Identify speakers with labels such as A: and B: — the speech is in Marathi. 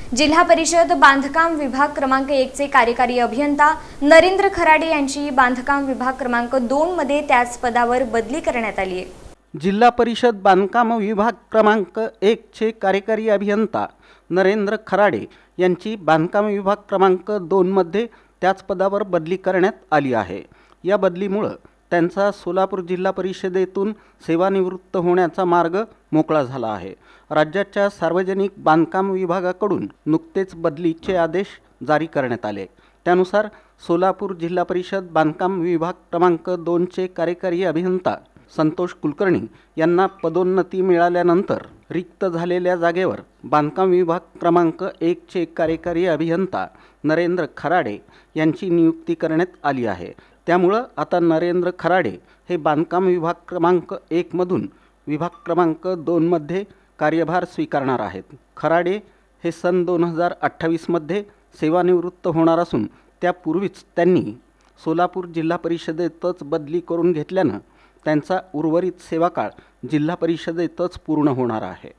A: जिल्हा परिषद बांधकाम विभाग क्रमांक 1 चे कार्यकारी अभियंता नरेंद्र खराडे यांची बांधकाम विभाग क्रमांक 2 मध्ये त्याच पदावर बदली करण्यात आली आहे।
B: जिल्हा परिषद बांधकाम विभाग क्रमांक 1 चे कार्यकारी अभियंता नरेंद्र खराडे यांची बांधकाम विभाग क्रमांक 2 मध्ये त्याच पदावर बदली करण्यात आली आहे। या बदलीमुळे त्यांचा सोलापूर जिल्हा परिषदेतून सेवानिवृत्त होण्याचा मार्ग मोकळा झाला आहे। राज्याच्या सार्वजनिक बांधकाम विभागाकडून नुकतेच बदलीचे आदेश जारी करण्यात आले। त्यानुसार सोलापूर जिल्हा परिषद बांधकाम विभाग क्रमांक 2 चे कार्यकारी अभियंता संतोष कुलकर्णी यांना पदोन्नती मिळाल्यानंतर रिक्त झालेल्या जागेवर बांधकाम विभाग क्रमांक 1 चे कार्यकारी अभियंता नरेंद्र खराडे यांची नियुक्ती करण्यात आली आहे। त्यामुळे आता नरेंद्र खराडे हे बांधकाम विभाग क्रमांक 1 मधून विभाग क्रमांक 2 मध्ये कार्यभार स्वीकारणार आहेत। खराडे हे सन 2028 मध्ये सेवानिवृत्त होणार असून त्यापूर्वीच त्यांनी सोलापूर जिल्हा परिषदेतच बदली करून घेतल्यानं त्यांचा उर्वरित सेवाकाळ जिल्हा परिषदेतच पूर्ण होणार आहे।